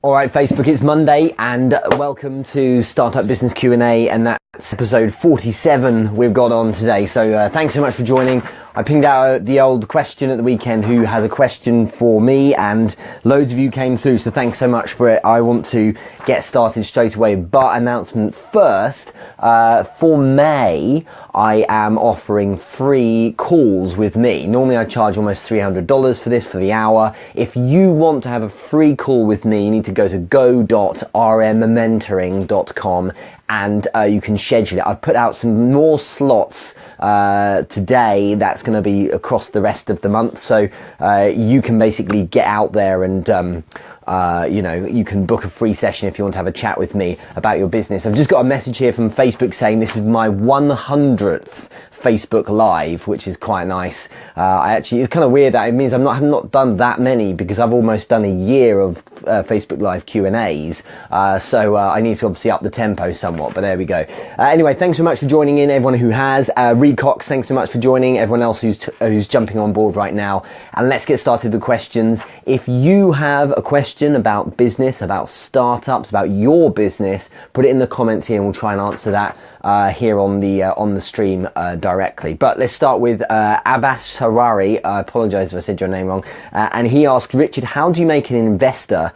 All right, Facebook, it's Monday, and welcome to Startup Business Q&A, and that's episode 47 we've got on today. So thanks so much for joining. I pinged out the old question at the weekend, who has a question for me, and loads of you came through, so thanks so much for it. I want to get started straight away, but announcement first. For May, I am offering free calls with me. Normally I charge almost $300 for this, for the hour. If you want to have a free call with me, you need to go to go.rmmentoring.com and you can schedule it. I've put out some more slots today. That's going to be across the rest of the month, so you can basically get out there and you can book a free session if you want to have a chat with me about your business. I've just got a message here from Facebook saying this is my 100th Facebook Live, which is quite nice. It's kind of weird that it means I've not done that many, because I've almost done a year of Facebook Live Q&As. So I need to obviously up the tempo somewhat, but there we go. Anyway, thanks so much for joining in, everyone who has. Reed Cox, thanks so much for joining. Everyone else who's jumping on board right now. And let's get started with the questions. If you have a question about business, about startups, about your business, put it in the comments here and we'll try and answer that here on the stream directly. But let's start with Abbas Harari. I apologize if I said your name wrong. And he asked, Richard, how do you make an investor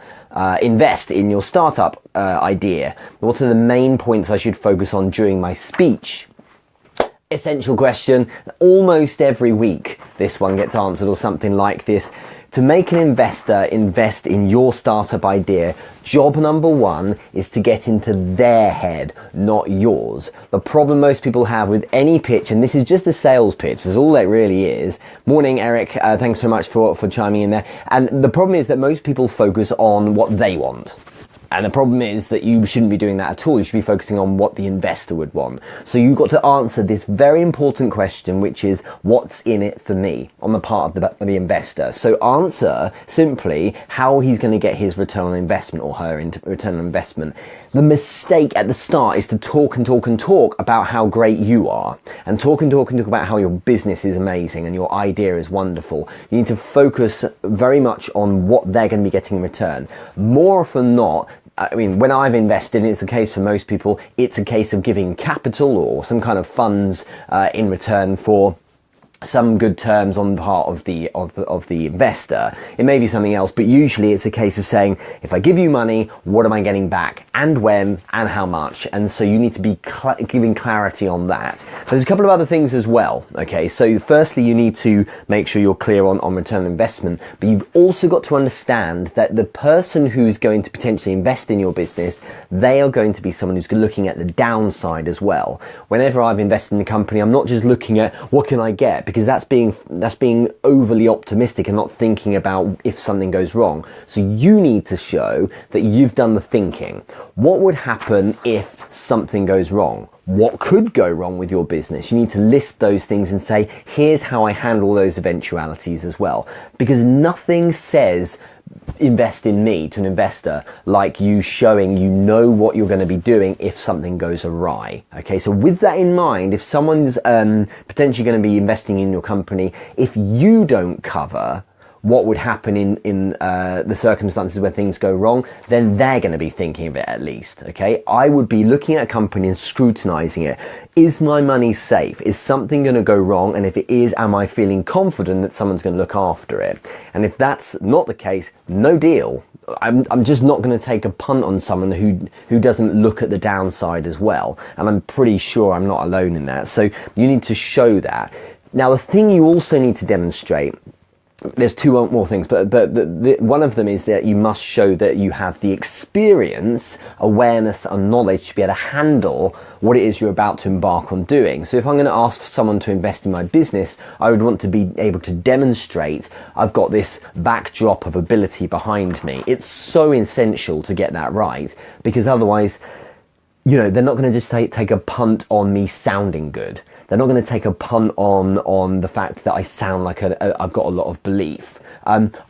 invest in your startup idea? What are the main points I should focus on during my speech? Essential question. Almost every week this one gets answered, or something like this. To make an investor invest in your startup idea, job number one is to get into their head, not yours. The problem most people have with any pitch, and this is just a sales pitch, that's all it really is. Morning, Eric. Thanks so much for chiming in there. And the problem is that most people focus on what they want. And the problem is that you shouldn't be doing that at all. You should be focusing on what the investor would want. So you've got to answer this very important question, which is, what's in it for me, on the part of the investor. So answer simply how he's going to get his return on investment, or her return on investment. The mistake at the start is to talk and talk and talk about how great you are, and talk and talk and talk about how your business is amazing and your idea is wonderful. You need to focus very much on what they're going to be getting in return. More often than not, I mean, when I've invested, and it's the case for most people, it's a case of giving capital or some kind of funds in return for some good terms on the part of the investor. It may be something else, but usually it's a case of saying, if I give you money, what am I getting back, and when, and how much? And so you need to be giving clarity on that. There's a couple of other things as well. Okay, so firstly, you need to make sure you're clear on return on investment, but you've also got to understand that the person who's going to potentially invest in your business, they are going to be someone who's looking at the downside as well. Whenever I've invested in a company, I'm not just looking at what can I get, because that's being overly optimistic and not thinking about if something goes wrong. So you need to show that you've done the thinking. What would happen if something goes wrong? What could go wrong with your business? You need to list those things and say, here's how I handle those eventualities as well. Because nothing says invest in me to an investor like you showing you know what you're going to be doing if something goes awry. Okay, so with that in mind, if someone's potentially going to be investing in your company, if you don't cover what would happen in the circumstances where things go wrong, then they're going to be thinking of it at least. Okay, I would be looking at a company and scrutinizing it. Is my money safe? Is something going to go wrong? And if it is, am I feeling confident that someone's going to look after it? And if that's not the case, no deal. I'm just not going to take a punt on someone who doesn't look at the downside as well. And I'm pretty sure I'm not alone in that. So you need to show that. Now, the thing you also need to demonstrate, there's two more things, but one of them is that you must show that you have the experience, awareness and knowledge to be able to handle what it is you're about to embark on doing. So if I'm going to ask someone to invest in my business, I would want to be able to demonstrate I've got this backdrop of ability behind me. It's so essential to get that right, because otherwise, they're not going to just take a punt on me sounding good. They're not going to take a punt on the fact that I sound like I've got a lot of belief.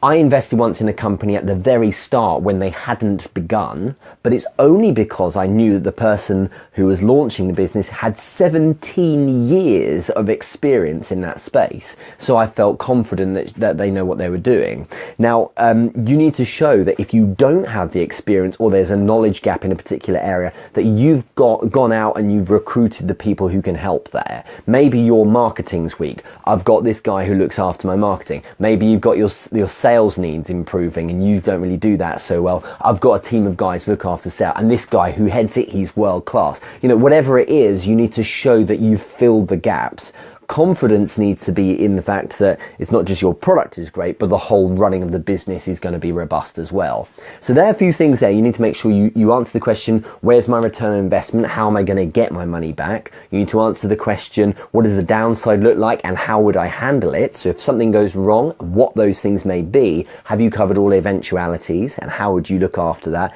I invested once in a company at the very start when they hadn't begun, but it's only because I knew that the person who was launching the business had 17 years of experience in that space. So I felt confident that they know what they were doing. Now, you need to show that if you don't have the experience, or there's a knowledge gap in a particular area, that you've gone out and you've recruited the people who can help there. Maybe your marketing's weak. I've got this guy who looks after my marketing. Maybe you've got your sales needs improving and you don't really do that so well. I've got a team of guys who look after sales, and this guy who heads it, he's world class. You know, whatever it is, you need to show that you've filled the gaps. Confidence needs to be in the fact that it's not just your product is great, but the whole running of the business is going to be robust as well. So there are a few things there. You need to make sure you answer the question, where's my return on investment? How am I going to get my money back? You need to answer the question, what does the downside look like and how would I handle it? So if something goes wrong, what those things may be, have you covered all the eventualities and how would you look after that?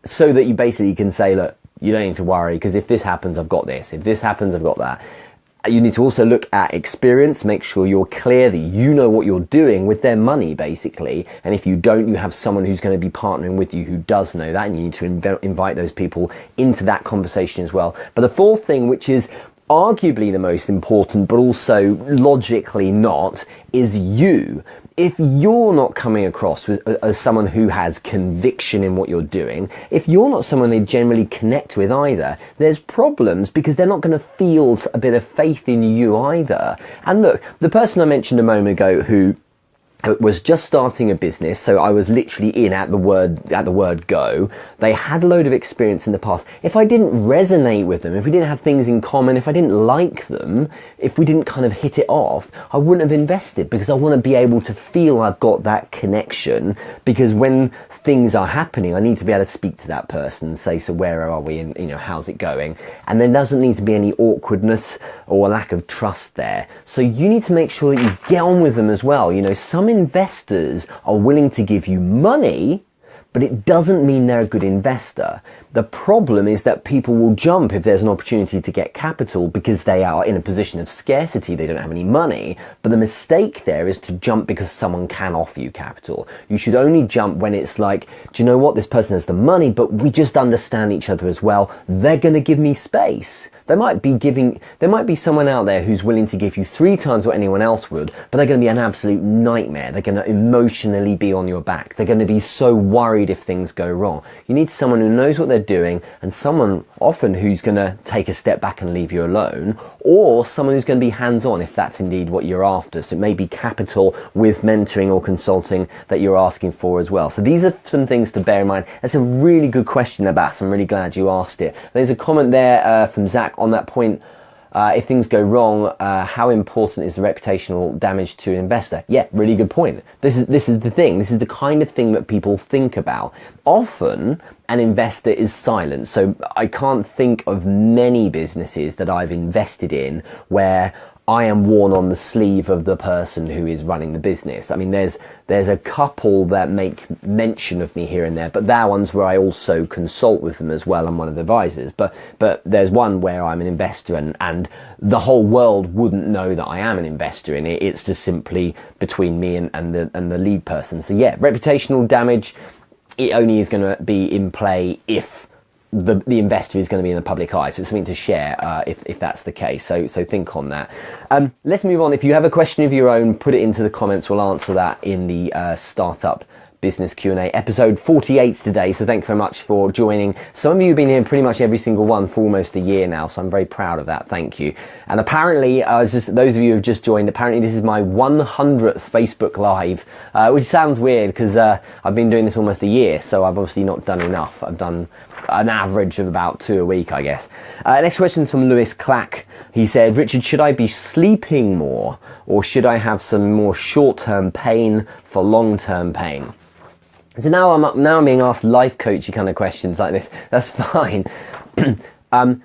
So that you basically can say, look, you don't need to worry because if this happens, I've got this. If this happens, I've got that. You need to also look at experience, make sure you're clear that you know what you're doing with their money, basically. And if you don't, you have someone who's going to be partnering with you who does know that, and you need to invite those people into that conversation as well. But the fourth thing, which is arguably the most important, but also logically not, is you. If you're not coming across as someone who has conviction in what you're doing, if you're not someone they generally connect with either, there's problems because they're not going to feel a bit of faith in you either. And look, the person I mentioned a moment ago who was just starting a business, so I was literally in at the word go. They had a load of experience in the past. If I didn't resonate with them, if we didn't have things in common, if I didn't like them, if we didn't kind of hit it off, I wouldn't have invested because I want to be able to feel I've got that connection, because when things are happening, I need to be able to speak to that person and say, so where are we and how's it going? And there doesn't need to be any awkwardness or a lack of trust there. So you need to make sure that you get on with them as well. Some investors are willing to give you money, but it doesn't mean they're a good investor. The problem is that people will jump if there's an opportunity to get capital because they are in a position of scarcity. They don't have any money. But the mistake there is to jump because someone can offer you capital. You should only jump when it's like, do you know what? This person has the money, but we just understand each other as well. They're going to give me space. There might be someone out there who's willing to give you 3 times what anyone else would, but they're going to be an absolute nightmare. They're going to emotionally be on your back. They're going to be so worried if things go wrong. You need someone who knows what they're doing, and someone often who's going to take a step back and leave you alone, or someone who's going to be hands-on if that's indeed what you're after. So it may be capital with mentoring or consulting that you're asking for as well. So these are some things to bear in mind. That's a really good question, Abbas. I'm really glad you asked it. There's a comment there from Zach on that point. If things go wrong, how important is the reputational damage to an investor? Yeah, really good point. This is the thing. This is the kind of thing that people think about. Often, an investor is silent. So I can't think of many businesses that I've invested in where I am worn on the sleeve of the person who is running the business. I mean, there's a couple that make mention of me here and there, but they're ones where I also consult with them as well. I'm one of the advisors, but there's one where I'm an investor and the whole world wouldn't know that I am an investor in it. It's just simply between me and the lead person. So yeah, reputational damage, it only is going to be in play if the investor is going to be in the public eye. So it's something to share if that's the case. So think on that. Let's move on. If you have a question of your own, put it into the comments. We'll answer that in the Startup Business Q&A, episode 48 today. So thank you very much for joining. Some of you have been here pretty much every single one for almost a year now, so I'm very proud of that. Thank you. And apparently, those of you who have just joined, apparently this is my 100th Facebook Live, which sounds weird because I've been doing this almost a year, so I've obviously not done enough. I've done an average of about 2 a week, I guess. Next question is from Lewis Clack. He said, Richard, should I be sleeping more, or should I have some more short-term pain for long-term pain? So now I'm being asked life coachy kind of questions like this. That's fine.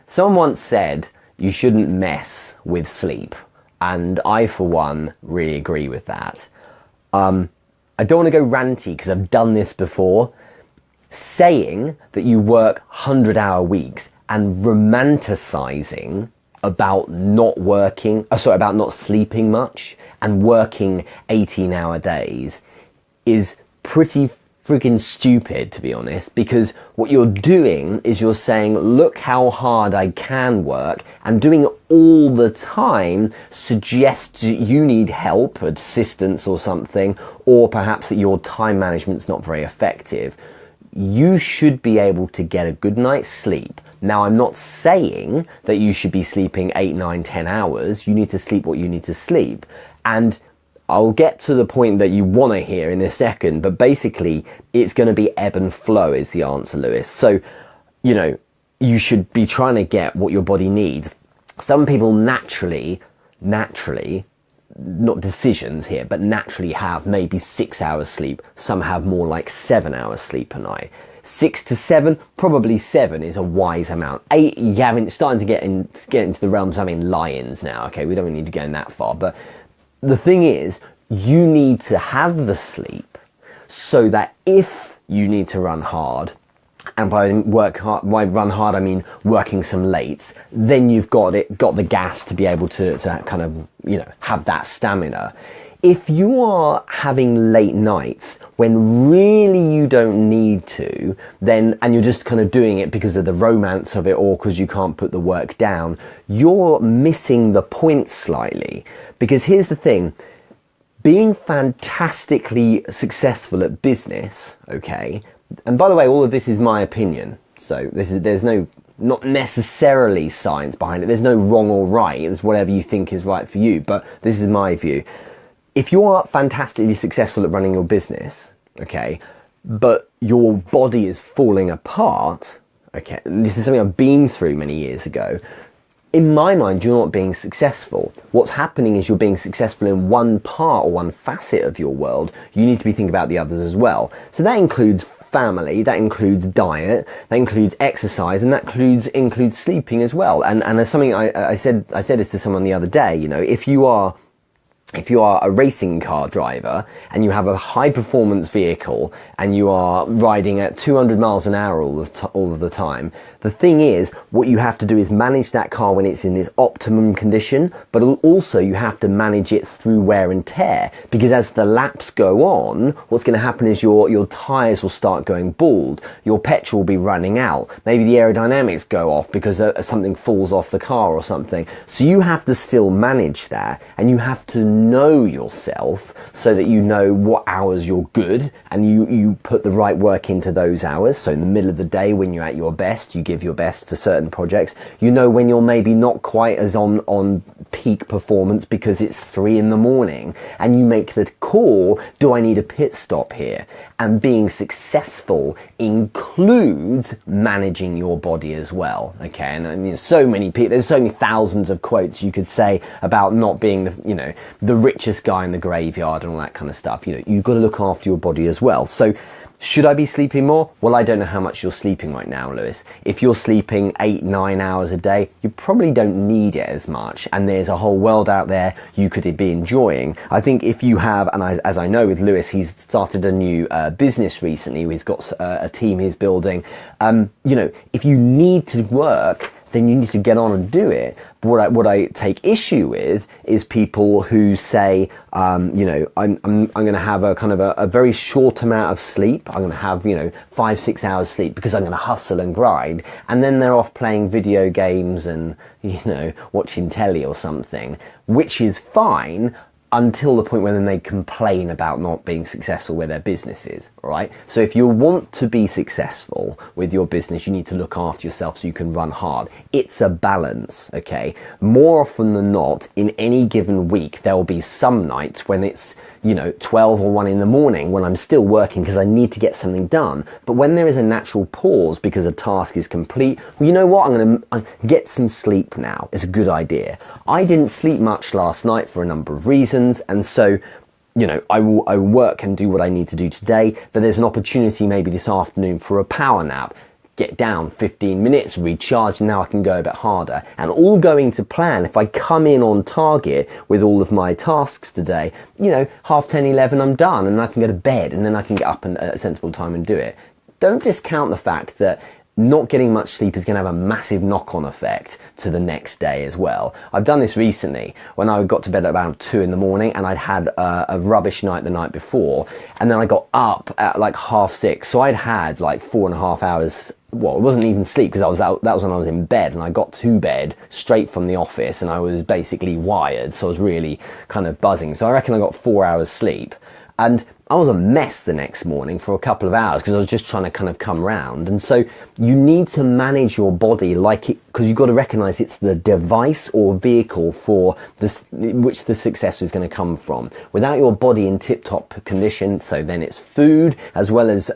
Someone once said you shouldn't mess with sleep, and I, for one, really agree with that. I don't want to go ranty because I've done this before. Saying that you work 100-hour weeks and romanticizing about not about not sleeping much and working 18-hour days is pretty freaking stupid, to be honest, because what you're doing is you're saying, look how hard I can work, and doing it all the time suggests you need help, assistance or something, or perhaps that your time management's not very effective. You should be able to get a good night's sleep. Now, I'm not saying that you should be sleeping 8, 9, 10 hours. You need to sleep what you need to sleep. And I'll get to the point that you want to hear in a second, but basically it's going to be ebb and flow is the answer, Lewis. So, you know, you should be trying to get what your body needs. Some people naturally, not decisions here, but naturally have maybe 6 hours sleep. Some have more like 7 hours sleep a night. 6 to 7, probably 7 is a wise amount. 8, starting to get into the realms of having lions now. Okay, we don't really need to go in that far, but the thing is, you need to have the sleep so that if you need to run hard, and by run hard I mean working some lates, then you've got the gas to be able to kind of, you know, have that stamina. If you are having late nights when really you don't need to, then, and you're just kind of doing it because of the romance of it or because you can't put the work down, you're missing the point slightly. Because here's the thing, being fantastically successful at business, okay, and by the way, all of this is my opinion, so there's not necessarily science behind it, there's no wrong or right, it's whatever you think is right for you, but this is my view. If you are fantastically successful at running your business, okay, but your body is falling apart, okay, and this is something I've been through many years ago, in my mind, you're not being successful. What's happening is you're being successful in one part or one facet of your world. You need to be thinking about the others as well. So that includes family, that includes diet, that includes exercise, and that includes sleeping as well. And as something I said this to someone the other day, you know, if you are a racing car driver and you have a high performance vehicle and you are riding at 200 miles an hour all of the time, the thing is, what you have to do is manage that car when it's in its optimum condition, but also you have to manage it through wear and tear, because as the laps go on, what's going to happen is your tyres will start going bald, your petrol will be running out, maybe the aerodynamics go off because something falls off the car or something. So you have to still manage that, and you have to know yourself so that you know what hours you're good, and you put the right work into those hours. So in the middle of the day when you're at your best, you give your best for certain projects. You know when you're maybe not quite as on peak performance because it's 3 a.m, and you make the call, do I need a pit stop here? And being successful includes managing your body as well, okay? And I mean, there's so many thousands of quotes you could say about not being the richest guy in the graveyard and all that kind of stuff. You know, you've got to look after your body as well. So should I be sleeping more? Well, I don't know how much you're sleeping right now, Lewis. If you're sleeping 8, 9 hours a day, you probably don't need it as much, and there's a whole world out there you could be enjoying. I think if you have, and as I know with Lewis, he's started a new business recently, he's got a team he's building. If you need to work, then you need to get on and do it. But what I take issue with is people who say, I'm going to have a kind of a very short amount of sleep. I'm going to have 5-6 hours sleep because I'm going to hustle and grind, and then they're off playing video games and watching telly or something, which is fine until the point when they complain about not being successful where their business is, all right? So if you want to be successful with your business, you need to look after yourself so you can run hard. It's a balance, okay? More often than not, in any given week, there will be some nights when it's 12 or 1 in the morning when I'm still working because I need to get something done. But when there is a natural pause because a task is complete, well, you know what? I'm going to get some sleep now. It's a good idea. I didn't sleep much last night for a number of reasons, and so I will work and do what I need to do today, but there's an opportunity maybe this afternoon for a power nap. Get down 15 minutes, recharge, and now I can go a bit harder. And all going to plan. If I come in on target with all of my tasks today, 10:30, 11, I'm done, and I can go to bed, and then I can get up at a sensible time and do it. Don't discount the fact that not getting much sleep is going to have a massive knock-on effect to the next day as well. I've done this recently when I got to bed at about 2 in the morning and I'd had a rubbish night the night before, and then I got up at like 6:30, so I'd had like 4.5 hours. Well, it wasn't even sleep because that was when I was in bed, and I got to bed straight from the office and I was basically wired, so I was really kind of buzzing. So I reckon I got 4 hours sleep, and I was a mess the next morning for a couple of hours because I was just trying to kind of come round. And so you need to manage your body like it, because you've got to recognize it's the device or vehicle for this, which the success is going to come from. Without your body in tip-top condition, so then it's food as well as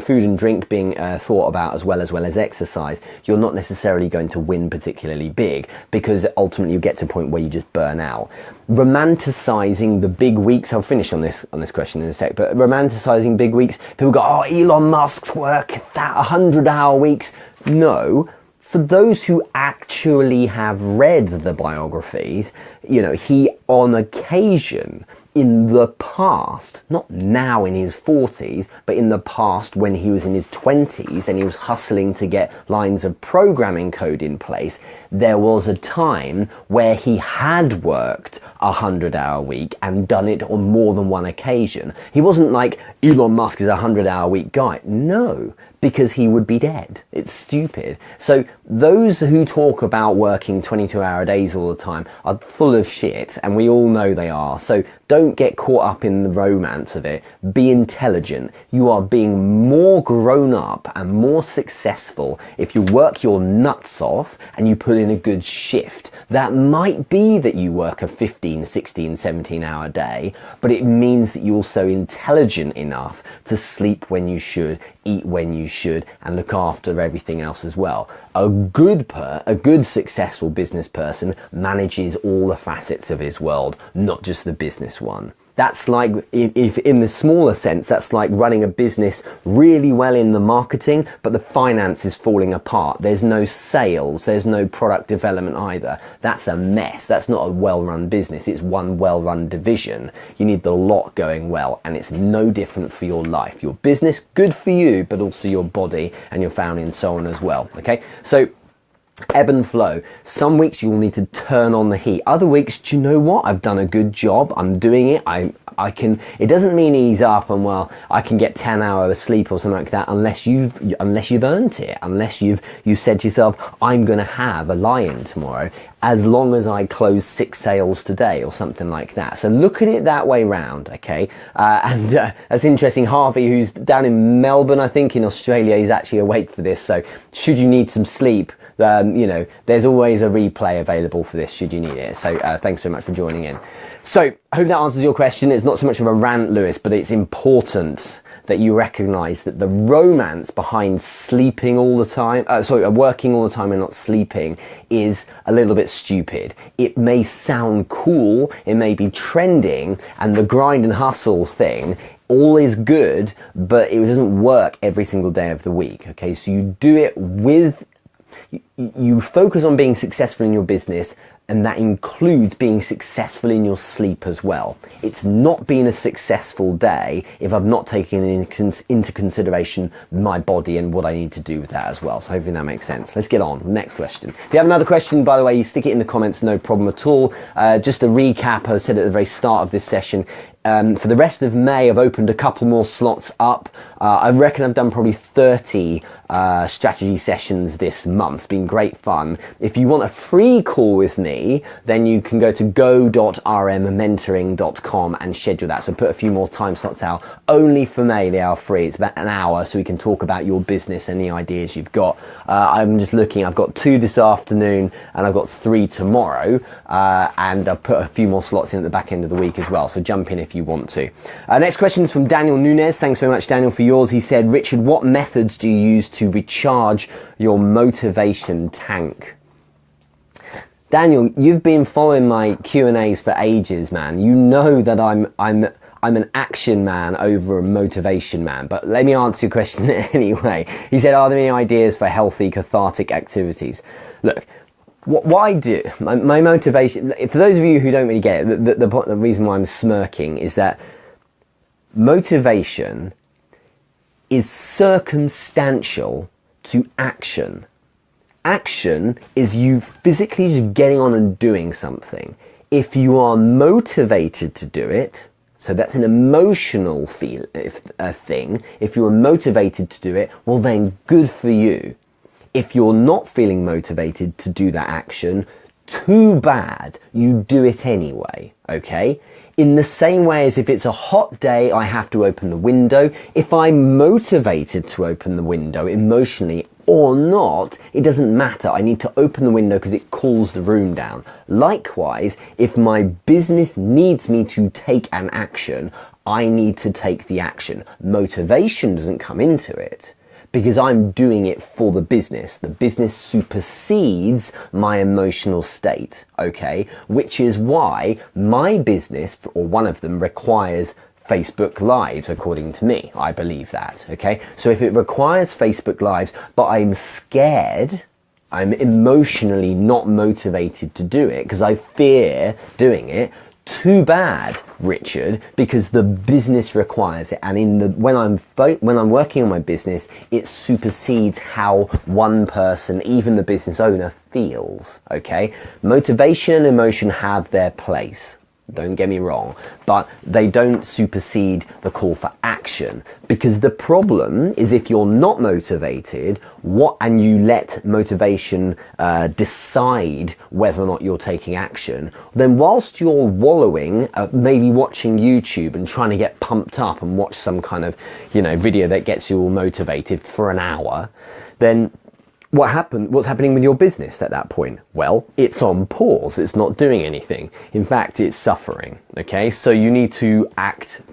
food and drink being thought about as well as exercise, you're not necessarily going to win particularly big, because ultimately you get to a point where you just burn out. Romanticizing the big weeks, I'll finish on this question in a sec, but romanticizing big weeks, people go, oh, Elon Musk's work, that 100-hour weeks. No, for those who actually have read the biographies, you know, he on occasion in the past, not now in his 40s, but in the past when he was in his 20s and he was hustling to get lines of programming code in place, there was a time where he had worked a 100-hour week and done it on more than one occasion. He wasn't like Elon Musk is a 100-hour week guy. No, because he would be dead. It's stupid. So those who talk about working 22-hour days all the time are full of shit, and we all know they are. So don't get caught up in the romance of it. Be intelligent. You are being more grown up and more successful if you work your nuts off and you put in a good shift. That might be that you work a 15, 16, 17-hour day, but it means that you're also intelligent enough to sleep when you should, eat when you should, and look after everything else as well. A good successful business person manages all the facets of his world, not just the business one. That's like, if in the smaller sense, that's like running a business really well in the marketing, but the finance is falling apart. There's no sales, there's no product development either. That's a mess. That's not a well-run business. It's one well-run division. You need the lot going well, and it's no different for your life. Your business, good for you, but also your body and your family and so on as well. Okay, so ebb and flow. Some weeks you will need to turn on the heat. Other weeks, do you know what? I've done a good job. I'm doing it. I can. It doesn't mean ease up and well, I can get 10 hours sleep or something like that unless you've earned it. Unless you've said to yourself, I'm going to have a lie-in tomorrow, as long as I close 6 sales today or something like that. So look at it that way round, okay? That's interesting. Harvey, who's down in Melbourne, I think in Australia, he's actually awake for this. So should you need some sleep, you know, there's always a replay available for this should you need it. So thanks so much for joining in. So I hope that answers your question. It's not so much of a rant, Lewis, but it's important that you recognize that the romance behind sleeping all the time, working all the time and not sleeping is a little bit stupid. It may sound cool, it may be trending, and the grind and hustle thing all is good, but it doesn't work every single day of the week. Okay, so you do it with, you focus on being successful in your business, and that includes being successful in your sleep as well. It's not been a successful day if I've not taken into consideration my body and what I need to do with that as well. So hopefully that makes sense. Let's get on. Next question. If you have another question, by the way, you stick it in the comments, no problem at all. Just a recap, I said at the very start of this session, for the rest of May, I've opened a couple more slots up. I reckon I've done probably 30 strategy sessions this month. It's been great fun. If you want a free call with me, then you can go to go.rmmentoring.com and schedule that. So put a few more time slots out. Only for May, they are free. It's about an hour, so we can talk about your business, any ideas you've got. I'm just looking, I've got 2 this afternoon and I've got 3 tomorrow. And I've put a few more slots in at the back end of the week as well. So jump in if you want to. Next question is from Daniel Nunez. Thanks very much, Daniel, for yours. He said, Richard, what methods do you use to recharge your motivation tank? Daniel, you've been following my Q&As for ages, man. You know that I'm an action man over a motivation man, but let me answer your question anyway. He said, are there any ideas for healthy cathartic activities? Look, what I do, my motivation, for those of you who don't really get it, the reason why I'm smirking is that motivation is circumstantial to action. Action is you physically just getting on and doing something. If you are motivated to do it, so that's an emotional thing. If you're motivated to do it, well then good for you. If you're not feeling motivated to do that action, too bad, you do it anyway, okay? In the same way as if it's a hot day, I have to open the window. If I'm motivated to open the window emotionally or not, it doesn't matter. I need to open the window because it cools the room down. Likewise, if my business needs me to take an action, I need to take the action. Motivation doesn't come into it, because I'm doing it for the business. The business supersedes my emotional state, okay? Which is why my business, or one of them, requires Facebook Lives, according to me. I believe that, okay? So if it requires Facebook Lives, but I'm scared, I'm emotionally not motivated to do it because I fear doing it, too bad, Richard, because the business requires it, and when I'm working on my business, it supersedes how one person, even the business owner, feels, okay? Motivation and emotion have their place. Don't get me wrong, but they don't supersede the call for action, because the problem is if you're not motivated, and you let motivation decide whether or not you're taking action, then whilst you're wallowing, maybe watching YouTube and trying to get pumped up and watch some kind of, video that gets you all motivated for an hour, then what's happening with your business at that point? Well, it's on pause. It's not doing anything. In fact, it's suffering. Okay, so you need to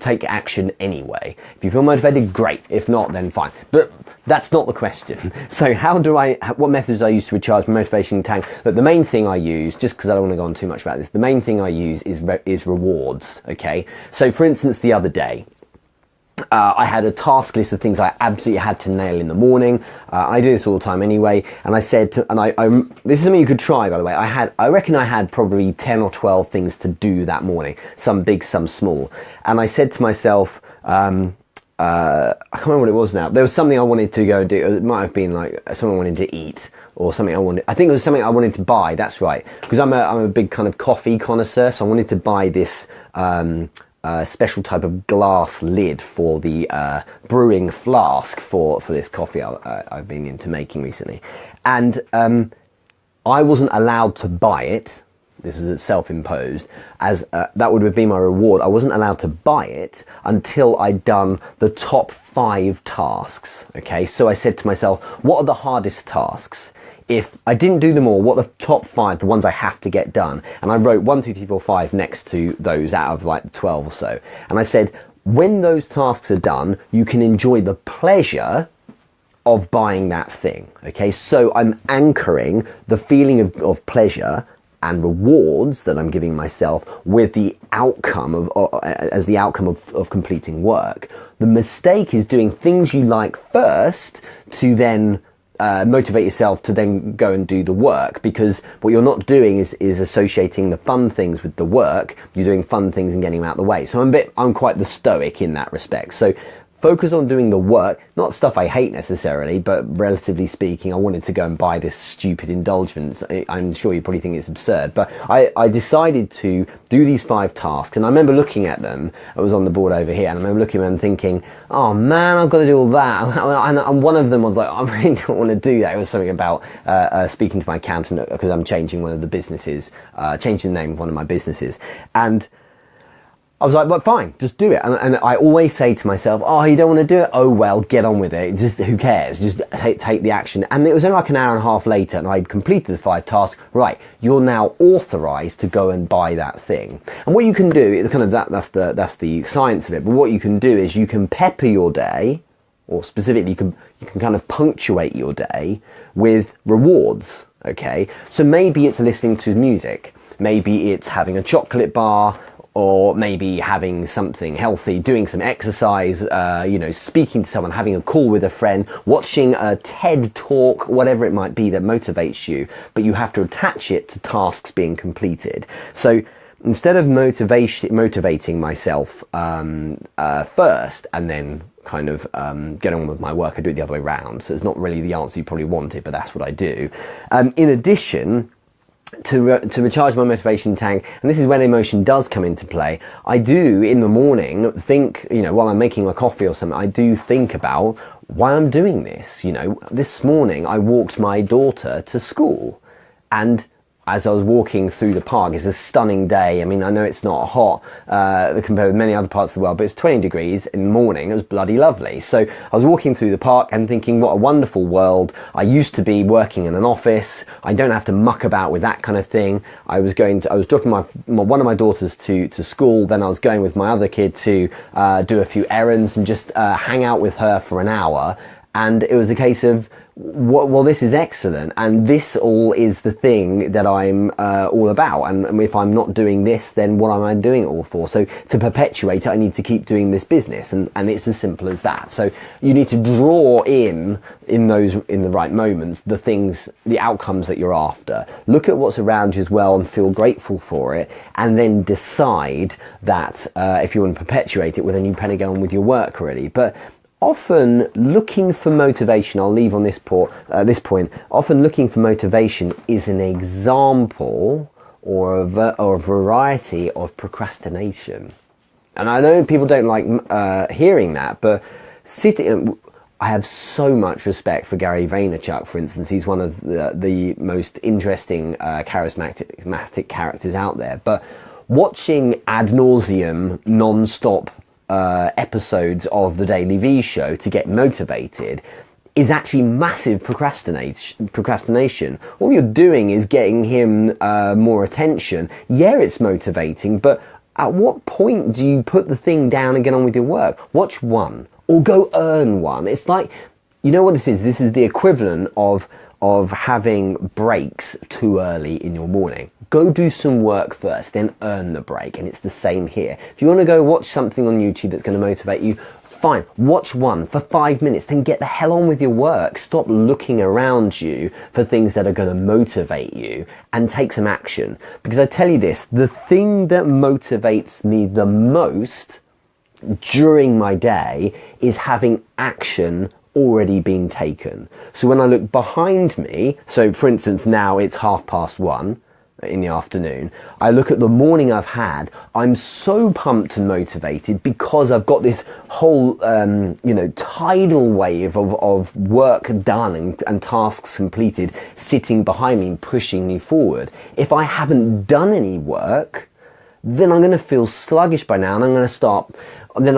take action anyway. If you feel motivated, great. If not, then fine. But that's not the question. So what methods do I use to recharge my motivation tank? But the main thing I use, just because I don't want to go on too much about this, the main thing I use is rewards. Okay, so for instance, the other day, I had a task list of things I absolutely had to nail in the morning. I do this all the time anyway, and I said this is something you could try, by the way. I reckon I had probably 10 or 12 things to do that morning, some big, some small. And I said to myself, I can't remember what it was now. There was something I wanted to go and do. It might have been like something I wanted to eat, or something I think it was something I wanted to buy. That's right, because I'm a big kind of coffee connoisseur, so I wanted to buy this special type of glass lid for the brewing flask for this coffee I've been into making recently, and I wasn't allowed to buy it. This was self-imposed, as that would have been my reward. I wasn't allowed to buy it until I'd done the top 5 tasks. Okay, so I said to myself, what are the hardest tasks? If I didn't do them all, what are the top 5, the ones I have to get done? And I wrote 1, 2, 3, 4, 5 next to those out of like 12 or so. And I said, when those tasks are done, you can enjoy the pleasure of buying that thing. Okay, so I'm anchoring the feeling of pleasure and rewards that I'm giving myself with the outcome of completing work. The mistake is doing things you like first to then motivate yourself to then go and do the work, because what you're not doing is associating the fun things with the work. You're doing fun things and getting them out of the way. So I'm quite the stoic in that respect. So focus on doing the work, not stuff I hate necessarily, but relatively speaking, I wanted to go and buy this stupid indulgence. I'm sure you probably think it's absurd, but I decided to do these 5 tasks, and I remember looking at them. I was on the board over here, and I remember looking at them and thinking, oh man, I've got to do all that. And one of them was like, I really don't want to do that. It was something about speaking to my accountant because I'm changing one of the businesses, changing the name of one of my businesses. And I was like, well, fine, just do it. And I always say to myself, oh, you don't want to do it? Oh, well, get on with it. Just, who cares? Just take the action. And it was only like an hour and a half later, and I'd completed the 5 tasks. Right, you're now authorized to go and buy that thing. And what you can do, that's the science of it. But what you can do is you can pepper your day, or specifically, you can kind of punctuate your day with rewards. Okay, so maybe it's listening to music. Maybe it's having a chocolate bar, or maybe having something healthy, doing some exercise, speaking to someone, having a call with a friend, watching a TED talk, whatever it might be that motivates you, but you have to attach it to tasks being completed. So instead of motivating myself first and then kind of get on with my work. I do it the other way around. So it's not really the answer you probably wanted, but that's what I do. In addition, to recharge my motivation tank, and this is when emotion does come into play, I do in the morning think, while I'm making my coffee or something, I do think about why I'm doing this. This morning I walked my daughter to school, and as I was walking through the park, it's a stunning day. I mean, I know it's not hot compared with many other parts of the world, but it's 20 degrees in the morning. It was bloody lovely. So I was walking through the park and thinking, what a wonderful world. I used to be working in an office. I don't have to muck about with that kind of thing. I was dropping one of my daughters to school. Then I was going with my other kid to do a few errands and just hang out with her for an hour. And it was a case of, well, this is excellent, and this all is the thing that I'm all about, and if I'm not doing this, then what am I doing it all for? So to perpetuate it, I need to keep doing this business, and it's as simple as that. So you need to draw in the right moments, the outcomes that you're after. Look at what's around you as well and feel grateful for it, and then decide that if you want to perpetuate it, well, then you kind of go on with your work already. But often looking for motivation, I'll leave on this point, often looking for motivation is an example or a variety of procrastination. And I know people don't like hearing that, but I have so much respect for Gary Vaynerchuk, for instance. He's one of the most interesting, charismatic characters out there. But watching ad nauseum, non-stop episodes of the Daily V show to get motivated is actually massive procrastination. All you're doing is getting him more attention. Yeah, it's motivating, but at what point do you put the thing down and get on with your work? Watch one, or go earn one. It's like, you know what this is? This is the equivalent of having breaks too early in your morning. Go do some work first, then earn the break. And it's the same here. If you want to go watch something on YouTube that's going to motivate you, fine, watch one for 5 minutes, then get the hell on with your work. Stop looking around you for things that are going to motivate you and take some action. Because I tell you this, the thing that motivates me the most during my day is having action already been taken. So when I look behind me, so for instance now it's 1:30 in the afternoon, I look at the morning I've had, I'm so pumped and motivated because I've got this whole tidal wave of work done and tasks completed sitting behind me and pushing me forward. If I haven't done any work, then I'm going to feel sluggish by now, and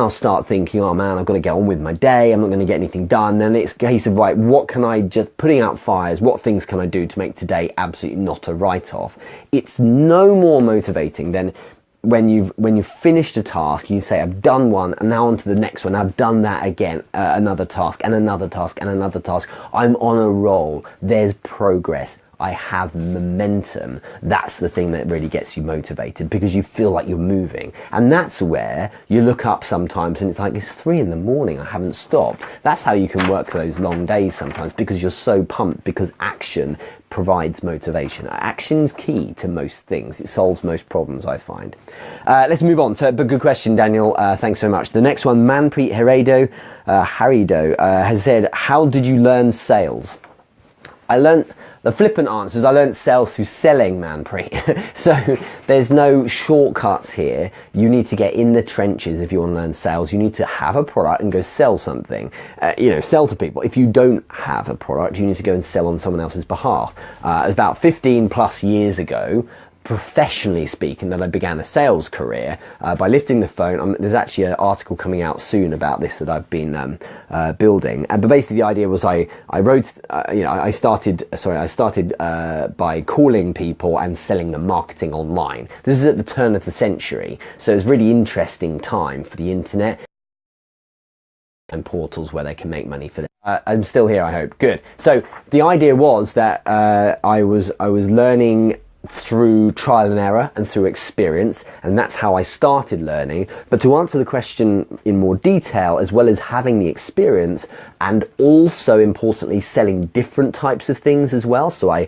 I'll start thinking, oh man, I've got to get on with my day, I'm not going to get anything done. Then it's a case of, right, what can I just putting out fires, what things can I do to make today absolutely not a write-off? It's no more motivating than when you've finished a task, you say, I've done one, and now on to the next one, I've done that again, another task, and another task, and another task. I'm on a roll, there's progress. I have momentum. That's the thing that really gets you motivated, because you feel like you're moving. And that's where you look up sometimes and it's like, it's 3 a.m, I haven't stopped. That's how you can work those long days sometimes, because you're so pumped, because action provides motivation. Action's key to most things. It solves most problems, I find. Let's move on. But good question, Daniel. Thanks so much. The next one, Manpreet Harido has said, how did you learn sales? I learned the flippant answers. I learned sales through selling, Manpreet. So there's no shortcuts here. You need to get in the trenches if you want to learn sales. You need to have a product and go sell something. Sell to people. If you don't have a product, you need to go and sell on someone else's behalf. It was about 15 plus years ago, professionally speaking, that I began a sales career by lifting the phone. There's actually an article coming out soon about this that I've been building. But basically, the idea was I started by calling people and selling them marketing online. This is at the turn of the century, so it's a really interesting time for the internet and portals where they can make money for them. I'm still here, I hope. Good. So the idea was that I was learning through trial and error and through experience, and that's how I started learning. But to answer the question in more detail, as well as having the experience and also importantly selling different types of things as well, so I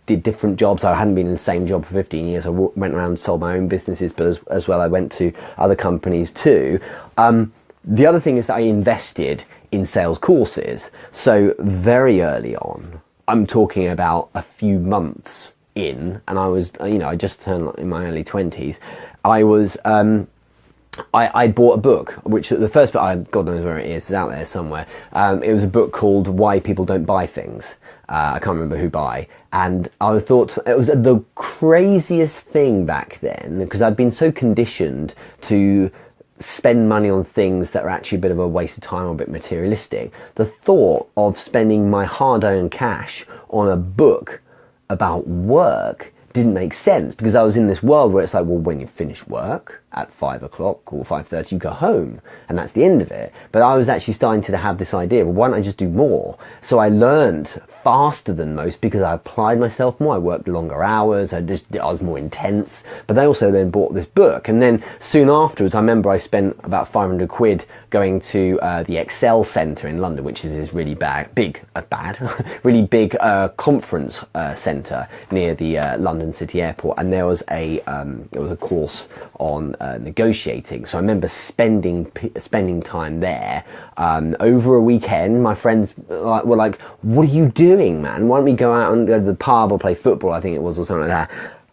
did different jobs. I hadn't been in the same job for 15 years. I went around and sold my own businesses, but as well I went to other companies too. The other thing is that I invested in sales courses. So very early on, I'm talking about a few months in, and I was, I just turned in my early 20s. I was, I bought a book, which the first book, God knows where it is, it's out there somewhere. It was a book called Why People Don't Buy Things. I can't remember who by. And I thought it was the craziest thing back then, because I'd been so conditioned to spend money on things that are actually a bit of a waste of time or a bit materialistic. The thought of spending my hard-earned cash on a book about work didn't make sense, because I was in this world where it's like, well, when you finish work at 5 o'clock or 5:30, you go home and that's the end of it. But I was actually starting to have this idea, well, why don't I just do more? So I learned faster than most because I applied myself more. I worked longer hours. I was more intense. But I also then bought this book, and then soon afterwards, I remember I spent about 500 quid going to the Excel Centre in London, which is this really really big conference centre near the London City Airport, and there was a course on negotiating. So I remember spending time there over a weekend. My friends were like, "What are you doing, man? Why don't we go out and go to the pub or play football?" I think it was, or something like that.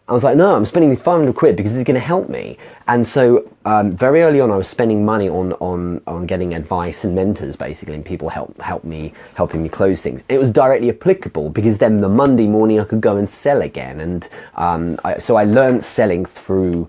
I was like, no, I'm spending these 500 quid because it's going to help me. And so very early on, I was spending money on getting advice and mentors, basically, and people helping me close things. It was directly applicable because then the Monday morning I could go and sell again. And so I learned sales through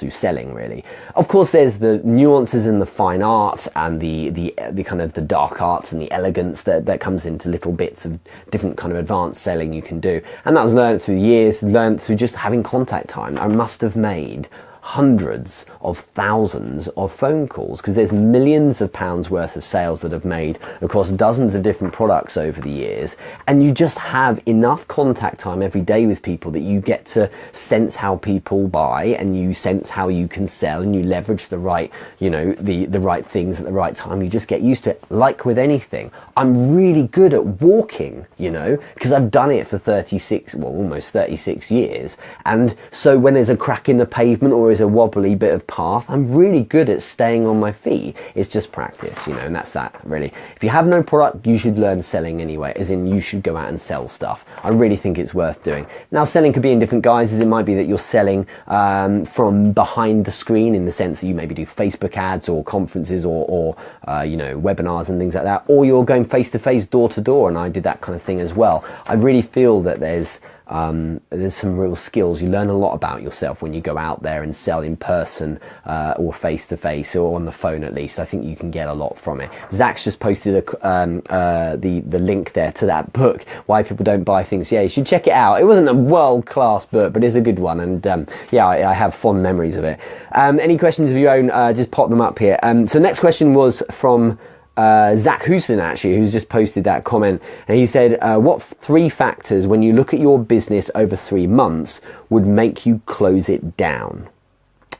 selling, really. Of course, there's the nuances in the fine arts and the kind of the dark arts and the elegance that comes into little bits of different kind of advanced selling you can do. And that was learned through the years, learned through just having contact time. I must have made hundreds of thousands of phone calls, because there's millions of pounds worth of sales that have made across dozens of different products over the years, and you just have enough contact time every day with people that you get to sense how people buy, and you sense how you can sell, and you leverage the right, the right things at the right time. You just get used to it. Like with anything, I'm really good at walking, because I've done it for almost 36 years, and so when there's a crack in the pavement or a wobbly bit of path, I'm really good at staying on my feet. It's just practice, and that's that, really. If you have no product, you should learn selling anyway, as in you should go out and sell stuff. I really think it's worth doing. Now, selling could be in different guises. It might be that you're selling from behind the screen, in the sense that you maybe do Facebook ads or conferences or webinars and things like that, or you're going face-to-face, door-to-door, and I did that kind of thing as well. I really feel that there's some real skills. You learn a lot about yourself when you go out there and sell in person or face to face, or on the phone at least. I think you can get a lot from it. Zach's just posted the link there to that book, Why People Don't Buy Things. Yeah, you should check it out. It wasn't a world-class book, but it's a good one, and I have fond memories of it. Any questions of your own, just pop them up here. So next question was from Zach Houston, actually, who's just posted that comment, and he said, what 3 factors, when you look at your business over 3 months, would make you close it down?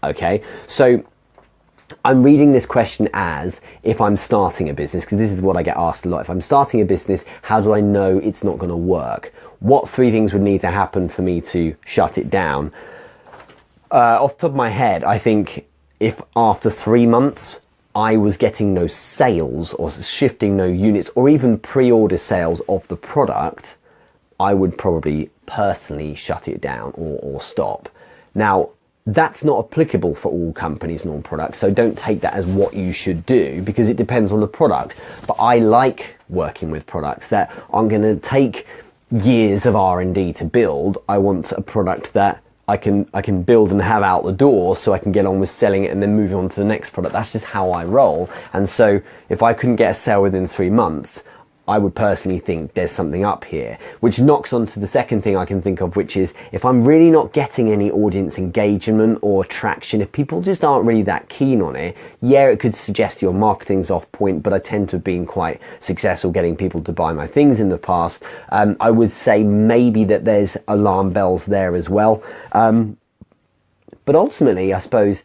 Okay, so I'm reading this question as if I'm starting a business, because this is what I get asked a lot. If I'm starting a business, how do I know it's not going to work? What 3 things would need to happen for me to shut it down? Off the top of my head, I think if after 3 months I was getting no sales, or shifting no units, or even pre-order sales of the product, I would probably personally shut it down or stop. Now, that's not applicable for all companies and all products, so don't take that as what you should do, because it depends on the product. But I like working with products that aren't going to take years of R&D to build. I want a product that I can build and have out the door, so I can get on with selling it and then move on to the next product. That's just how I roll. And so if I couldn't get a sale within 3 months, I would personally think there's something up here, which knocks onto the second thing I can think of, which is if I'm really not getting any audience engagement or traction, if people just aren't really that keen on it, yeah, it could suggest your marketing's off point, but I tend to have been quite successful getting people to buy my things in the past. I would say maybe that there's alarm bells there as well. But ultimately, I suppose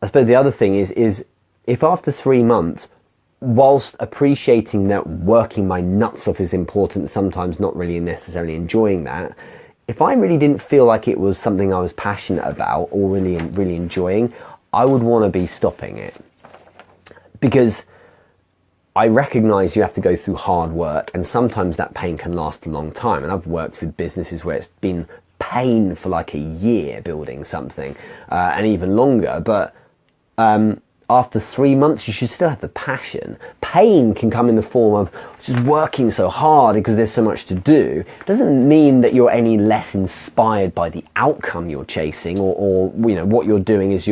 the other thing is if after 3 months, whilst appreciating that working my nuts off is important, sometimes not really necessarily enjoying that, if I really didn't feel like it was something I was passionate about or really enjoying, I would want to be stopping it. because I recognize you have to go through hard work, and sometimes that pain can last a long time. And I've worked with businesses where it's been pain for like a year building something, and even longer. But after 3 months, you should still have the passion. Pain can come in the form of just working so hard because there's so much to do. It doesn't mean that you're any less inspired by the outcome you're chasing, or you know, what you're doing is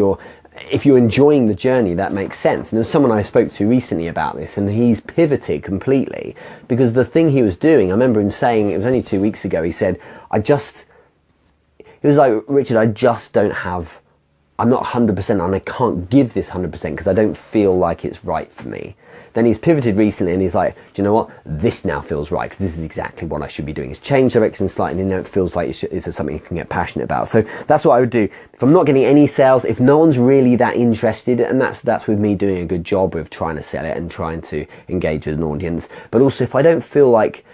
if you're enjoying the journey, that makes sense. And there's someone I spoke to recently about this, and he's pivoted completely, because the thing he was doing, I remember him saying, it was only 2 weeks ago, he said, he was like, Richard, I'm not 100% and I can't give this 100% because I don't feel like it's right for me. Then he's pivoted recently and he's like, do you know what? This now feels right, because this is exactly what I should be doing. It's changed direction slightly, and now it feels like it's something you can get passionate about. So that's what I would do. If I'm not getting any sales, if no one's really that interested, and that's with me doing a good job with trying to sell it and trying to engage with an audience. But also, if I don't feel like,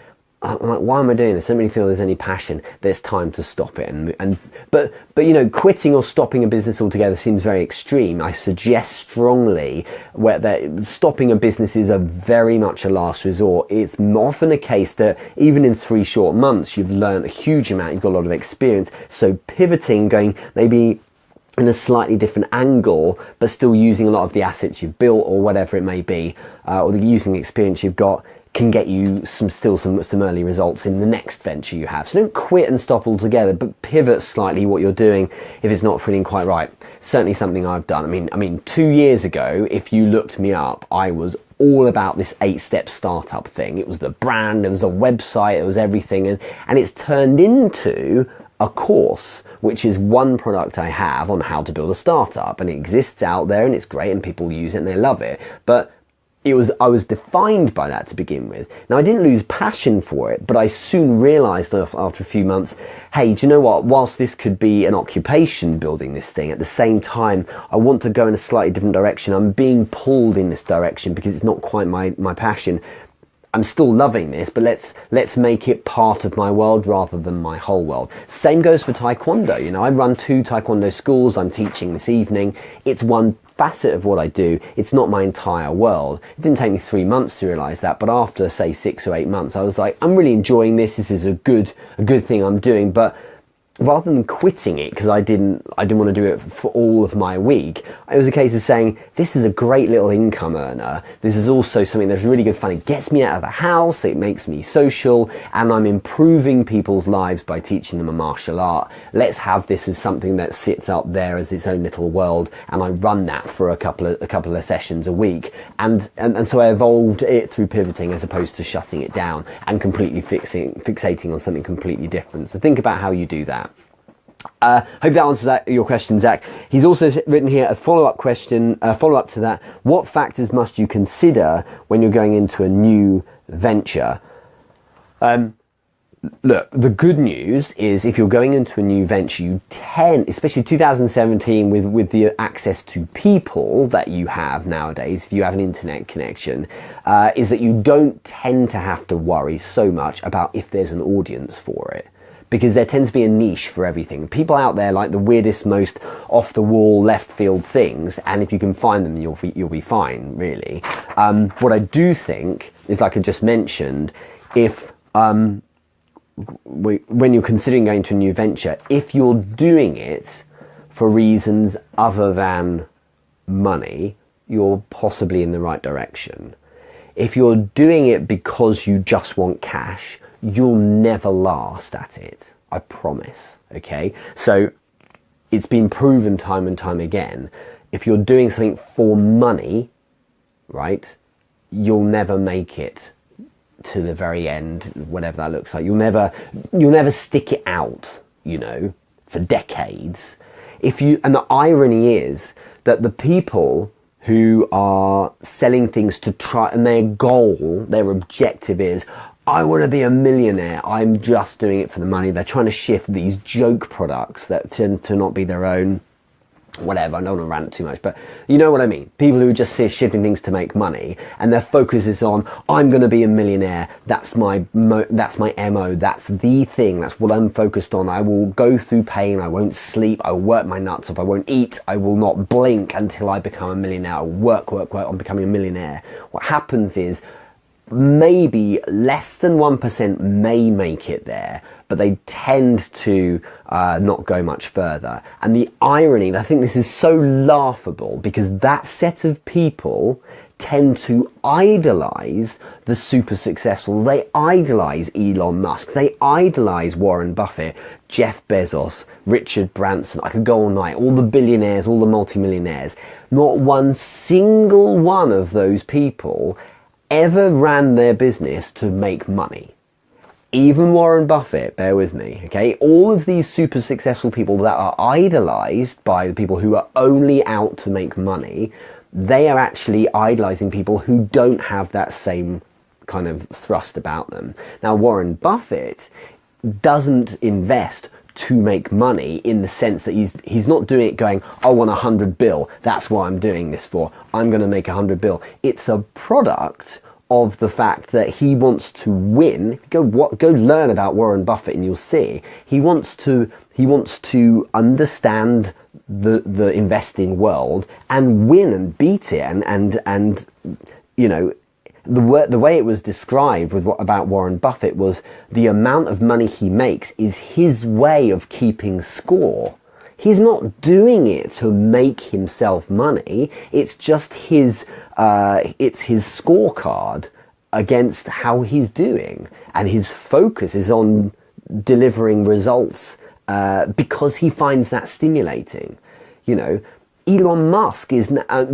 I'm like, why am I doing this? I don't really feel there's any passion. There's time to stop it. But you know, quitting or stopping a business altogether seems very extreme. I suggest strongly that stopping a business is very much a last resort. It's often a case that even in 3 short months, you've learned a huge amount. You've got a lot of experience. So pivoting, going maybe in a slightly different angle, but still using a lot of the assets you've built or whatever it may be, or using the experience you've got, can get you some early results in the next venture you have. So don't quit and stop altogether, but pivot slightly what you're doing if it's not feeling quite right. Certainly something I've done. I mean, 2 years ago, if you looked me up, I was all about this 8-step startup thing. It was the brand, it was a website, it was everything, and it's turned into a course, which is one product I have on how to build a startup, and it exists out there and it's great and people use it and they love it. But I was defined by that to begin with. Now, I didn't lose passion for it, but I soon realized after a few months, hey, do you know what? Whilst this could be an occupation building this thing, at the same time, I want to go in a slightly different direction. I'm being pulled in this direction because it's not quite my passion. I'm still loving this, but let's make it part of my world rather than my whole world. Same goes for Taekwondo. You know, I run 2 Taekwondo schools. I'm teaching this evening. It's one facet of what I do. It's not my entire world. It didn't take me 3 months to realize that, but after say 6 or 8 months, I was like, I'm really enjoying this. This is a good thing I'm doing. But rather than quitting it because I didn't want to do it for all of my week, it was a case of saying, this is a great little income earner. This is also something that's really good fun. It gets me out of the house, it makes me social, and I'm improving people's lives by teaching them a martial art. Let's have this as something that sits up there as its own little world, and I run that for a couple of sessions a week. And so I evolved it through pivoting as opposed to shutting it down and completely fixating on something completely different. So think about how you do that. Hope that answers your question, Zach. He's also written here a follow-up question, follow-up to that. What factors must you consider when you're going into a new venture? Look, the good news is if you're going into a new venture, you tend, especially 2017 with the access to people that you have nowadays, if you have an internet connection, is that you don't tend to have to worry so much about if there's an audience for it. Because there tends to be a niche for everything. People out there like the weirdest, most off-the-wall, left-field things, and if you can find them, you'll be fine, really. What I do think is, like I just mentioned, if when you're considering going to a new venture, if you're doing it for reasons other than money, you're possibly in the right direction. If you're doing it because you just want cash, you'll never last at it, I promise, okay? So it's been proven time and time again, if you're doing something for money, right, you'll never make it to the very end, whatever that looks like. You'll never stick it out, you know, for decades. And the irony is that the people who are selling things to try, and their goal, their objective is, I want to be a millionaire, I'm just doing it for the money. They're trying to shift these joke products that tend to not be their own whatever, I don't want to rant too much, but you know what I mean. People who just see shifting things to make money, and their focus is on, I'm going to be a millionaire, that's my MO, that's the thing, that's what I'm focused on. I will go through pain, I won't sleep, I will work my nuts off, I won't eat, I will not blink until I become a millionaire. I'll work on becoming a millionaire. What happens is, maybe less than 1% may make it there, but they tend to not go much further. And the irony, and I think this is so laughable, because that set of people tend to idolize the super successful. They idolize Elon Musk, they idolize Warren Buffett, Jeff Bezos, Richard Branson. I could go all night, all the billionaires, all the multimillionaires. Not one single one of those people ever ran their business to make money. Even Warren Buffett, bear with me, okay? All of these super successful people that are idolized by the people who are only out to make money, they are actually idolizing people who don't have that same kind of thrust about them. Now, Warren Buffett doesn't invest to make money in the sense that he's not doing it going, I want 100 bill, that's what I'm doing this for, I'm going to make 100 bill. It's a product of the fact that he wants to win. Go learn about Warren Buffett and you'll see he wants to understand the investing world and win and beat it, and you know, the way it was described about Warren Buffett was the amount of money he makes is his way of keeping score. He's not doing it to make himself money. It's just his scorecard against how he's doing, and his focus is on delivering results because he finds that stimulating. You know, Elon Musk is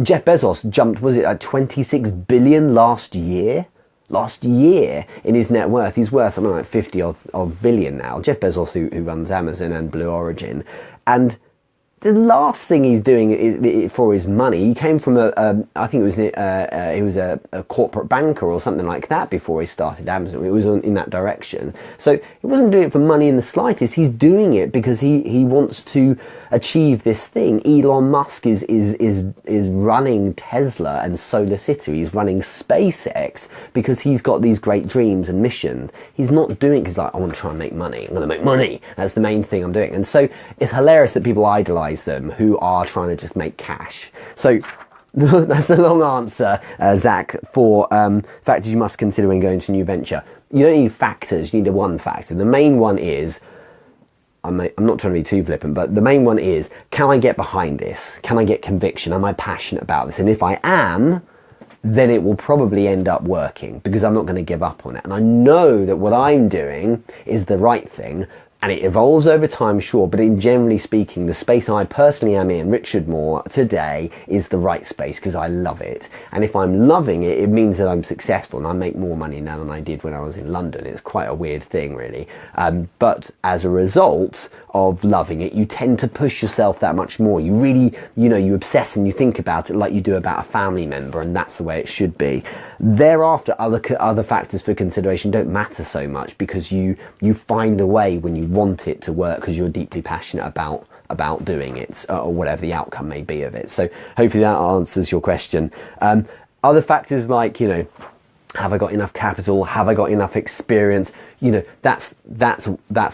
Jeff Bezos jumped, was it at 26 billion last year in his net worth. He's worth something like 50 of billion now. Jeff Bezos, who runs Amazon and Blue Origin, and the last thing he's doing for his money, he came from I think he was a corporate banker or something like that before he started Amazon. It was in that direction. So he wasn't doing it for money in the slightest. He's doing it because he wants to achieve this thing. Elon Musk is running Tesla and Solar City. He's running SpaceX because he's got these great dreams and mission. He's not doing it because I want to try and make money. I'm going to make money. That's the main thing I'm doing. And so it's hilarious that people idolize them who are trying to just make cash. So that's a long answer, Zach, for factors you must consider when going to a new venture. You don't need factors, you need one factor. The main one is, I'm not trying to be too flippant, but the main one is, can I get behind this? Can I get conviction? Am I passionate about this? And if I am, then it will probably end up working because I'm not going to give up on it. And I know that what I'm doing is the right thing. And it evolves over time, sure, but in generally speaking, the space I personally am in, Richard Moore, today is the right space because I love it. And if I'm loving it, it means that I'm successful and I make more money now than I did when I was in London. It's quite a weird thing, really. But as a result of loving it, you tend to push yourself that much more. You really, you obsess and you think about it like you do about a family member, and that's the way it should be. Thereafter, other factors for consideration don't matter so much because you find a way when you want it to work because you're deeply passionate about doing it, or whatever the outcome may be of it. So hopefully that answers your question. Other factors like, have I got enough capital? Have I got enough experience? That's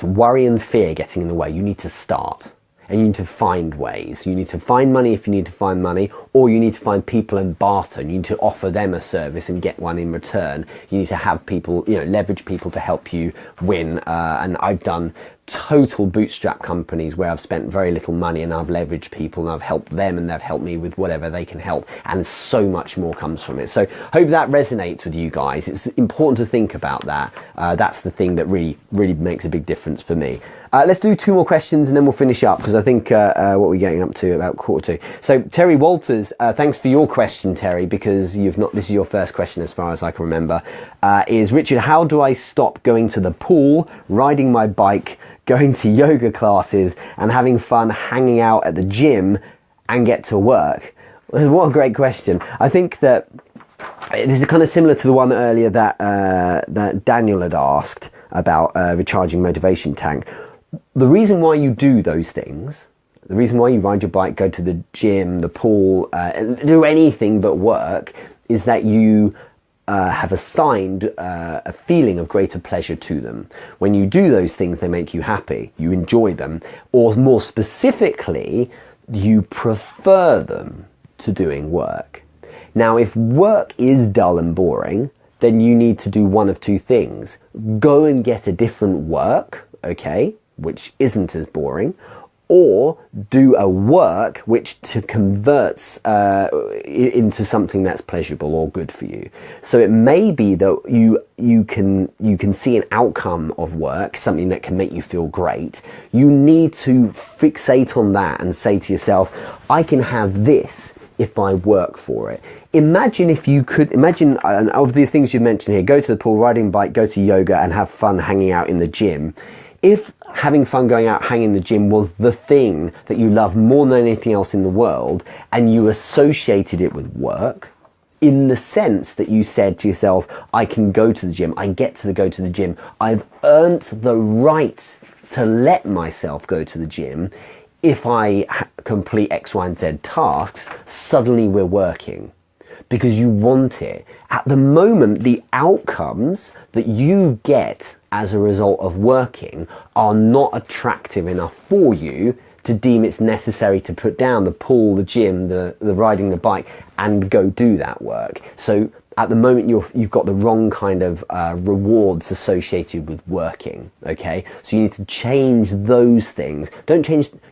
worry and fear getting in the way. You need to start. And you need to find ways. You need to find money if you need to find money, or you need to find people and barter. You need to offer them a service and get one in return. You need to have people, leverage people to help you win. And I've done total bootstrap companies where I've spent very little money and I've leveraged people and I've helped them and they've helped me with whatever they can help, and so much more comes from it. So hope that resonates with you guys. It's important to think about that. That's the thing that really makes a big difference for me. Let's do 2 more questions and then we'll finish up because I think what we're getting up to about 1:45. So Terry Walters, thanks for your question, Terry, because this is your first question as far as I can remember, is Richard, how do I stop going to the pool, riding my bike, going to yoga classes and having fun hanging out at the gym and get to work? What a great question. I think that this is kind of similar to the one earlier that Daniel had asked about recharging motivation tank. The reason why you do those things, the reason why you ride your bike, go to the gym, the pool, do anything but work, is that you have assigned a feeling of greater pleasure to them. When you do those things, they make you happy, you enjoy them, or more specifically, you prefer them to doing work. Now, if work is dull and boring, then you need to do one of two things. Go and get a different work, okay, which isn't as boring, or do a work which converts into something that's pleasurable or good for you. So it may be that you can see an outcome of work, something that can make you feel great. You need to fixate on that and say to yourself, I can have this if I work for it. Imagine if you could, imagine of the things you mentioned here, go to the pool, riding a bike, go to yoga and have fun hanging out in the gym. If having fun going out hanging in the gym was the thing that you love more than anything else in the world, and you associated it with work, in the sense that you said to yourself, I can go to the gym, I get to go to the gym, I've earned the right to let myself go to the gym. If I complete X, Y, and Z tasks, suddenly we're working because you want it. At the moment, the outcomes that you get as a result of working are not attractive enough for you to deem it's necessary to put down the pool, the gym, the riding the bike, and go do that work. So at the moment, you've got the wrong kind of rewards associated with working, okay? So you need to change those things. You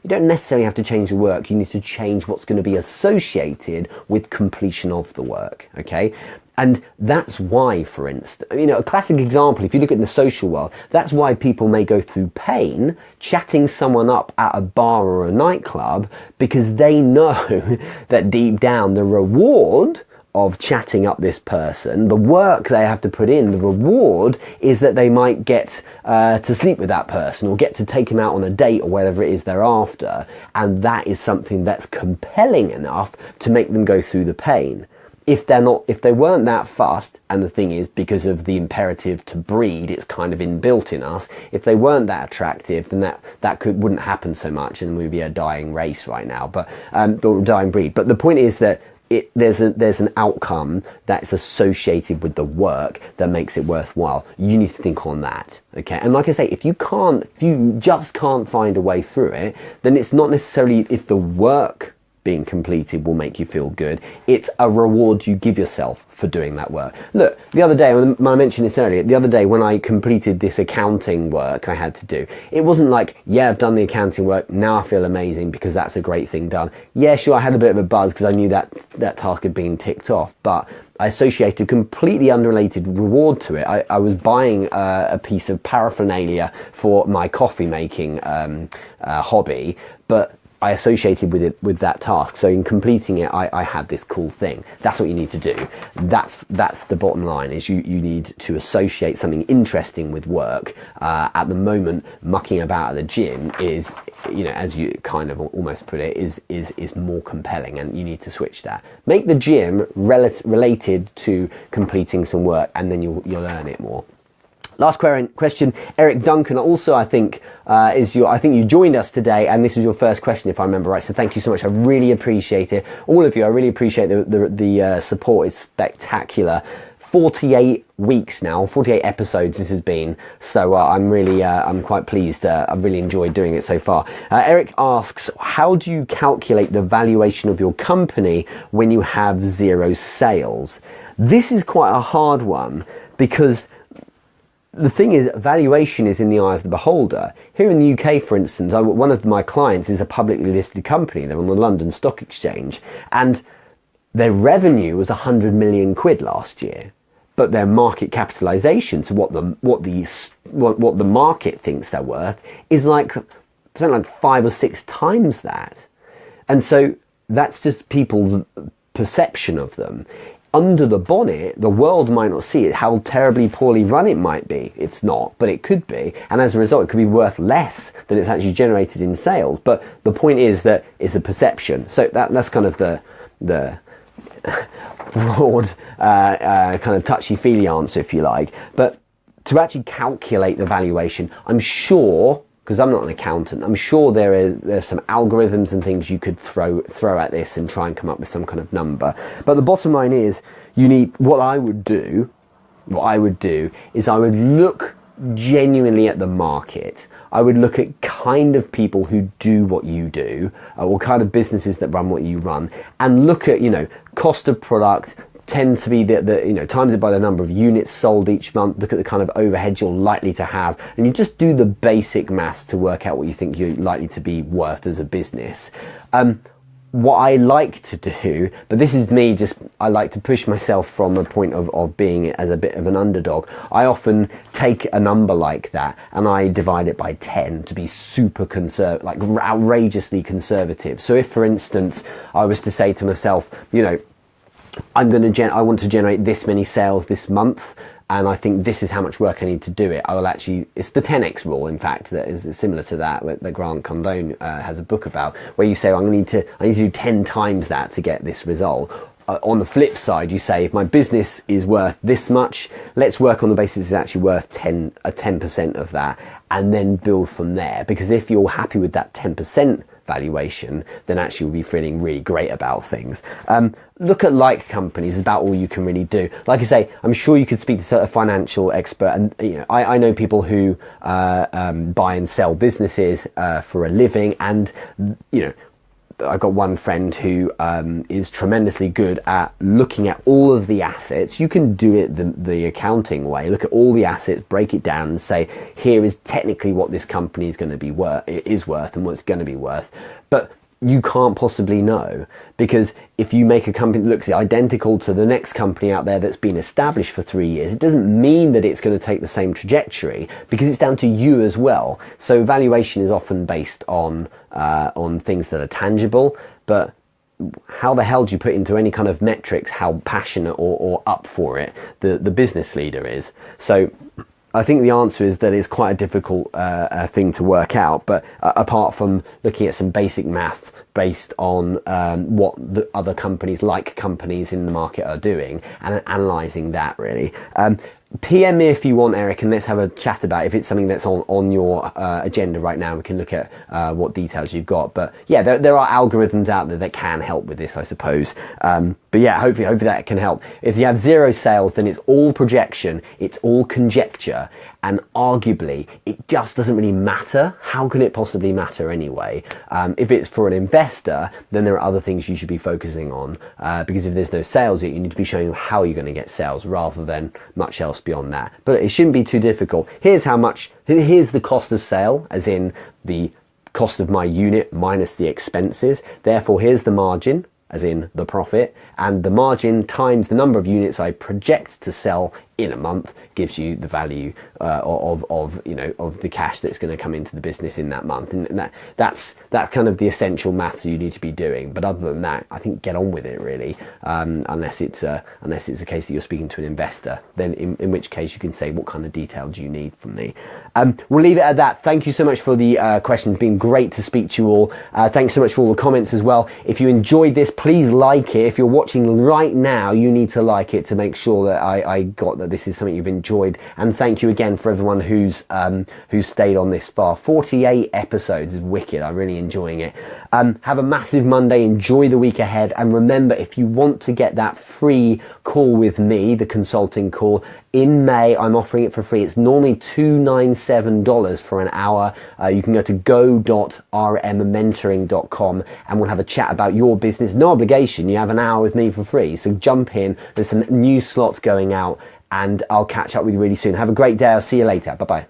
don't necessarily have to change the work. You need to change what's going to be associated with completion of the work, okay? And that's why, for instance, a classic example, if you look at the social world, that's why people may go through pain chatting someone up at a bar or a nightclub, because they know that deep down the reward of chatting up this person, the work they have to put in, the reward is that they might get to sleep with that person or get to take him out on a date or whatever it is they're after. And that is something that's compelling enough to make them go through the pain. If they weren't that fussed, and the thing is, because of the imperative to breed, it's kind of inbuilt in us. If they weren't that attractive, then that wouldn't happen so much, and we'd be a dying race right now, or dying breed. But the point is that there's an outcome that's associated with the work that makes it worthwhile. You need to think on that, okay? And like I say, if you just can't find a way through it, then it's not necessarily if the work being completed will make you feel good. It's a reward you give yourself for doing that work. Look, the other day, I mentioned this earlier, the other day when I completed this accounting work I had to do, it wasn't like, yeah, I've done the accounting work, now I feel amazing because that's a great thing done. Yeah, sure, I had a bit of a buzz because I knew that task had been ticked off, but I associated completely unrelated reward to it. I was buying a piece of paraphernalia for my coffee making hobby, but I associated with that task. So in completing it, I had this cool thing. That's what you need to do. That's the bottom line, is you need to associate something interesting with work. At the moment, mucking about at the gym is, as you kind of almost put it, is more compelling, and you need to switch that. Make the gym related to completing some work, and then you'll earn it more. Last question, Eric Duncan. Also, I think you joined us today, and this was your first question, if I remember right. So thank you so much. I really appreciate it, all of you. I really appreciate the support. It's spectacular. 48 weeks now, 48 episodes this has been. So I'm quite pleased. I've really enjoyed doing it so far. Eric asks, how do you calculate the valuation of your company when you have zero sales? This is quite a hard one, because the thing is, valuation is in the eye of the beholder. Here in the UK, for instance, one of my clients is a publicly listed company. They're on the London Stock Exchange, and their revenue was 100 million quid last year, but their market capitalisation, to what the market thinks they're worth, is something like 5 or 6 times that. And so that's just people's perception of them. Under the bonnet, the world might not see it, how terribly poorly run it might be. It's not, but it could be. And as a result, it could be worth less than it's actually generated in sales. But the point is that it's a perception. So that's kind of the broad, kind of touchy-feely answer, if you like. But to actually calculate the valuation, I'm sure because I'm not an accountant. I'm sure there's some algorithms and things you could throw at this and try and come up with some kind of number. But the bottom line is, what I would do is I would look genuinely at the market. I would look at kind of people who do what you do, or kind of businesses that run what you run, and look at, cost of product, tends to be times it by the number of units sold each month. Look at the kind of overheads you're likely to have, and you just do the basic maths to work out what you think you're likely to be worth as a business. What I like to do, but this is me, I like to push myself from a point of being as a bit of an underdog. I often take a number like that and I divide it by 10 to be super like outrageously conservative. So if, for instance, I was to say to myself, I want to generate this many sales this month, and I think this is how much work I need to do it. It's the 10x rule, in fact, that is similar to that Grant Cardone has a book about, where you say, I need to do 10 times that to get this result. On the flip side, you say, if my business is worth this much, let's work on the basis it's actually worth 10% of that, and then build from there. Because if you're happy with that 10% valuation, then actually you'll be feeling really great about things. Look at like companies is about all you can really do. Like I say, I'm sure you could speak to a financial expert, and I know people who buy and sell businesses for a living, and I've got one friend who is tremendously good at looking at all of the assets. You can do it the accounting way. Look at all the assets, break it down, and say, here is technically what this company is going to be worth, and what it's going to be worth. But you can't possibly know, because if you make a company that looks identical to the next company out there that's been established for 3 years, it doesn't mean that it's going to take the same trajectory, because it's down to you as well. So valuation is often based on things that are tangible, but how the hell do you put into any kind of metrics how passionate or up for it the business leader is? So I think the answer is that it's quite a difficult thing to work out, but apart from looking at some basic math based on what the other companies in the market are doing, and analysing that, really. PM me if you want, Eric, and let's have a chat about it. If it's something that's on your agenda right now, we can look at what details you've got. But yeah, there are algorithms out there that can help with this, I suppose. But yeah, hopefully that can help. If you have 0 sales, then it's all projection, it's all conjecture, and arguably it just doesn't really matter. How can it possibly matter anyway? If it's for an investor, then there are other things you should be focusing on, because if there's no sales yet, you need to be showing how you're going to get sales rather than much else beyond that. But it shouldn't be too difficult. Here's the cost of sale, as in the cost of my unit minus the expenses. Therefore, here's the margin, as in the profit, and the margin times the number of units I project to sell in a month gives you the value of the cash that's going to come into the business in that month. And that's kind of the essential maths you need to be doing. But other than that, I think get on with it, really, unless it's a case that you're speaking to an investor. Then in which case you can say, what kind of detail do you need from me? We'll leave it at that. Thank you so much for the questions. It's been great to speak to you all. Thanks so much for all the comments as well. If you enjoyed this, please like it. If you're watching right now, you need to like it to make sure that I got that this is something you've enjoyed. And thank you again for everyone who's stayed on this far. 48 episodes is wicked. I'm really enjoying it. Have a massive Monday. Enjoy the week ahead. And remember, if you want to get that free call with me, the consulting call, in May, I'm offering it for free. It's normally $297 for an hour. You can go to go.rmmentoring.com and we'll have a chat about your business. No obligation. You have an hour with me for free. So jump in. There's some new slots going out, and I'll catch up with you really soon. Have a great day. I'll see you later. Bye-bye.